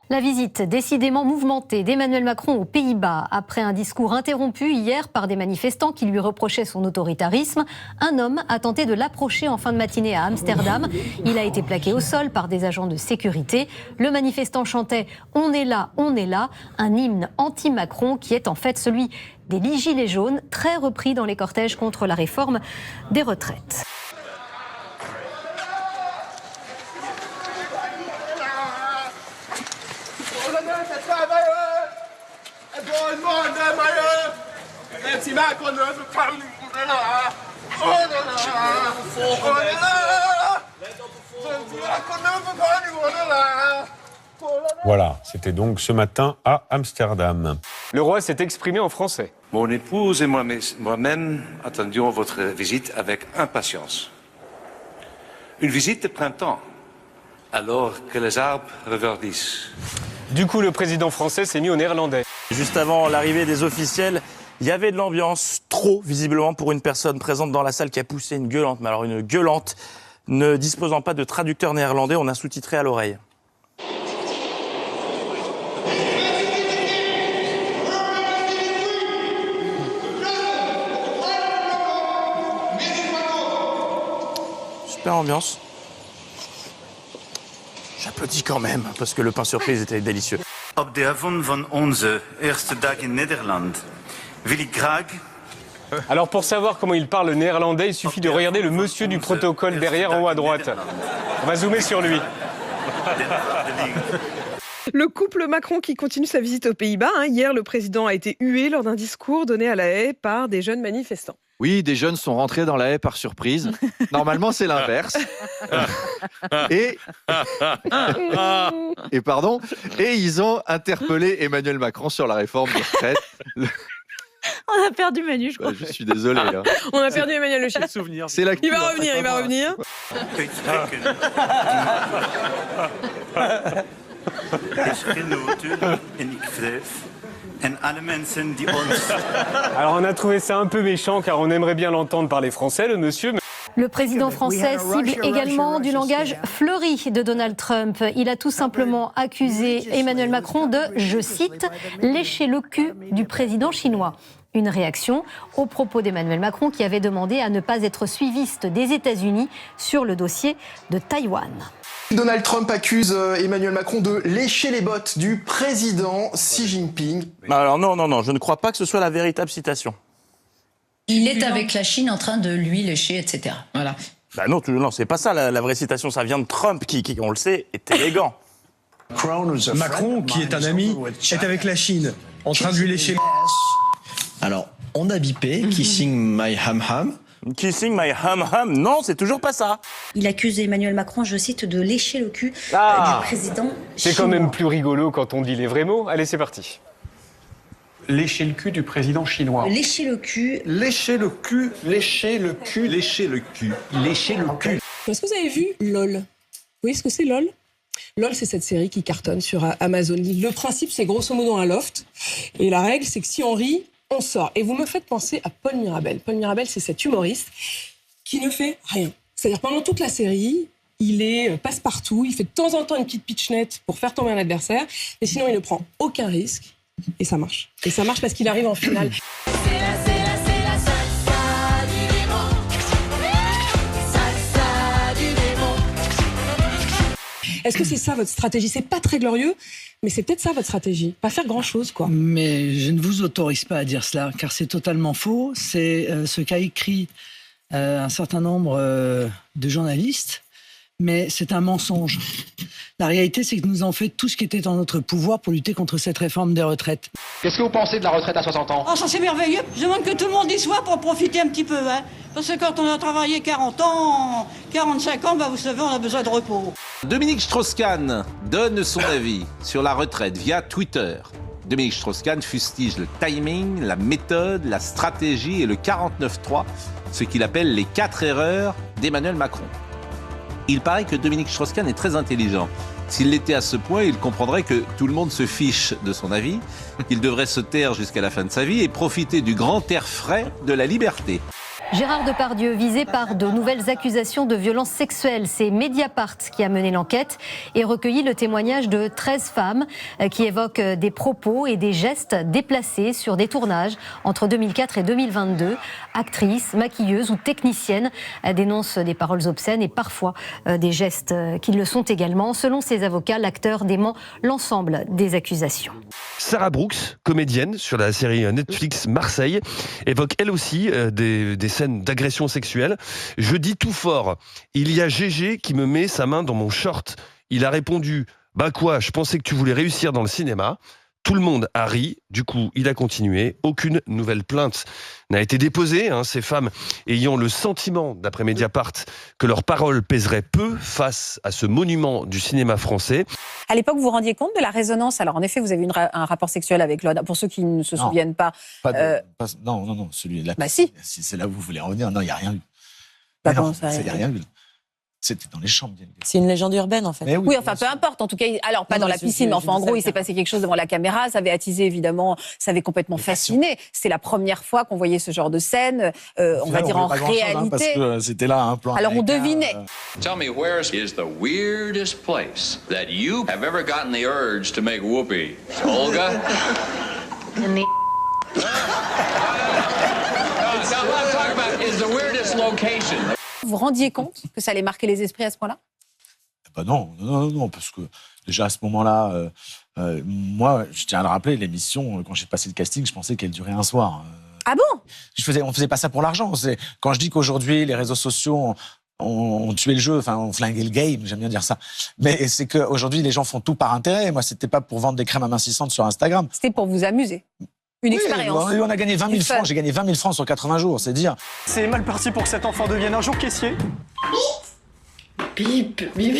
La visite décidément mouvementée d'Emmanuel Macron aux Pays-Bas. Après un discours interrompu hier par des manifestants qui lui reprochaient son autoritarisme, un homme a tenté de l'approcher en fin de matinée à Amsterdam. Il a été plaqué au sol par des agents de sécurité. Le manifestant chantait « On est là, un hymne anti-Macron qui est en fait celui des gilets jaunes, très repris dans les cortèges contre la réforme des retraites. Voilà, c'était donc ce matin à Amsterdam. Le roi s'est exprimé en français. Mon épouse et moi-même attendions votre visite avec impatience. Une visite de printemps, alors que les arbres reverdissent. Du coup, le président français s'est mis au néerlandais. Juste avant l'arrivée des officiels, il y avait de l'ambiance, trop visiblement pour une personne présente dans la salle qui a poussé une gueulante. Mais alors une gueulante, ne disposant pas de traducteur néerlandais, on a sous-titré à l'oreille. Super ambiance. J'applaudis quand même, parce que le pain surprise était délicieux. Op de avond van onze eerste dag in Nederland wil ik graag. Alors pour savoir comment il parle néerlandais, il suffit de regarder le monsieur du protocole derrière en haut à droite. On va zoomer sur lui. Le couple Macron qui continue sa visite aux Pays-Bas. Hier, le président a été hué lors d'un discours donné à La Haye par des jeunes manifestants. Oui, des jeunes sont rentrés dans La Haye par surprise. Normalement, c'est l'inverse. Et ils ont interpellé Emmanuel Macron sur la réforme des retraites. On a perdu Manu, je crois. Je suis désolé. Hein. On a perdu Emmanuel Le Chef. C'est la Il va revenir. Alors on a trouvé ça un peu méchant car on aimerait bien l'entendre parler français, le monsieur. Le président français cible également du langage fleuri de Donald Trump. Il a tout simplement accusé Emmanuel Macron de, je cite, « lécher le cul du président chinois ». Une réaction aux propos d'Emmanuel Macron qui avait demandé à ne pas être suiviste des États-Unis sur le dossier de Taïwan. Donald Trump accuse Emmanuel Macron de lécher les bottes du président Xi Jinping. Alors non, je ne crois pas que ce soit la véritable citation. Il est avec la Chine en train de lui lécher, etc. Voilà. Bah non, c'est pas ça la vraie citation, ça vient de Trump qui, on le sait, est élégant. Macron, qui est un ami, est avec la Chine, en train de lui lécher. Alors, on a bipé Kissing My Ham Ham. Kissing My Ham Ham, non, c'est toujours pas ça. Il accuse Emmanuel Macron, je cite, de lécher le cul du président C'est chinois. quand même plus rigolo quand on dit les vrais mots. Allez, c'est parti. Lécher le cul du président chinois. Lécher le cul. Lécher le cul, lécher le cul, lécher le cul, lécher le cul. Est-ce que vous avez vu LOL? Vous voyez ce que c'est LOL? LOL, c'est cette série qui cartonne sur Amazon. Le principe, c'est grosso modo un loft. Et la règle, c'est que si on rit, on sort. Et vous me faites penser à Paul Mirabel. Paul Mirabel, c'est cet humoriste qui ne fait rien. C'est-à-dire, pendant toute la série, il est passe-partout, il fait de temps en temps une petite pitchnette pour faire tomber un adversaire, mais sinon, il ne prend aucun risque. Et ça marche. Et ça marche parce qu'il arrive en finale. Est-ce que c'est ça votre stratégie? C'est pas très glorieux, mais c'est peut-être ça votre stratégie. Pas faire grand-chose, quoi. Mais je ne vous autorise pas à dire cela, car c'est totalement faux. C'est ce qu'a écrit un certain nombre de journalistes, mais c'est un mensonge. La réalité, c'est que nous avons fait tout ce qui était en notre pouvoir pour lutter contre cette réforme des retraites. Qu'est-ce que vous pensez de la retraite à 60 ans? Oh, ça c'est merveilleux. Je demande que tout le monde y soit pour profiter un petit peu. Hein. Parce que quand on a travaillé 40 ans, 45 ans, vous savez, on a besoin de repos. Dominique Strauss-Kahn donne son avis sur la retraite via Twitter. Dominique Strauss-Kahn fustige le timing, la méthode, la stratégie et le 49.3, ce qu'il appelle les 4 erreurs d'Emmanuel Macron. Il paraît que Dominique Strauss-Kahn est très intelligent. S'il l'était à ce point, il comprendrait que tout le monde se fiche de son avis, qu'il devrait se taire jusqu'à la fin de sa vie et profiter du grand air frais de la liberté. Gérard Depardieu, visé par de nouvelles accusations de violences sexuelles. C'est Mediapart qui a mené l'enquête et recueilli le témoignage de 13 femmes qui évoquent des propos et des gestes déplacés sur des tournages entre 2004 et 2022. Actrices, maquilleuses ou techniciennes dénoncent des paroles obscènes et parfois des gestes qui le sont également. Selon ses avocats, l'acteur dément l'ensemble des accusations. Sarah Brooks, comédienne sur la série Netflix Marseille, évoque elle aussi des scènes d'agression sexuelle. Je dis tout fort, il y a Gégé qui me met sa main dans mon short. Il a répondu, bah quoi, je pensais que tu voulais réussir dans le cinéma. Tout le monde a ri, du coup il a continué. Aucune nouvelle plainte n'a été déposée. Ces femmes ayant le sentiment, d'après Mediapart, que leurs paroles pèseraient peu face à ce monument du cinéma français. À l'époque, vous vous rendiez compte de la résonance? Alors en effet, vous avez eu un rapport sexuel avec Loana. Pour ceux qui ne se souviennent pas... Non, celui-là. Bah si. C'est là où vous voulez revenir. Non, il n'y a rien eu. Bah, non, il n'y a rien eu. C'était dans les chambres. C'est une légende urbaine, en fait. Oui, enfin, peu importe. En tout cas, alors pas dans la piscine, mais enfin, en gros, il s'est passé quelque chose devant la caméra. Ça avait attisé, évidemment, ça avait complètement fasciné. C'est la première fois qu'on voyait ce genre de scène, on va dire en réalité. Parce que c'était là un plan. Alors, on devinait. Tell me, where is the weirdest place that you have ever gotten the urge to make whoopee? Olga? In the... I'm talking about is the weirdest location. Vous vous rendiez compte que ça allait marquer les esprits à ce point-là? Non, parce que déjà à ce moment-là, moi, je tiens à le rappeler, l'émission, quand j'ai passé le casting, je pensais qu'elle durait un soir. Ah bon? On faisait pas ça pour l'argent. Quand je dis qu'aujourd'hui, les réseaux sociaux ont tué le jeu, enfin, ont flingué le game, j'aime bien dire ça. Mais c'est qu'aujourd'hui, les gens font tout par intérêt. Moi, c'était pas pour vendre des crèmes amincissantes sur Instagram. C'était pour vous amuser. Une expérience. On a gagné 20 000 francs. J'ai gagné 20 000 francs sur 80 jours, c'est dire. C'est mal parti pour que cet enfant devienne un jour caissier. Bip, bip.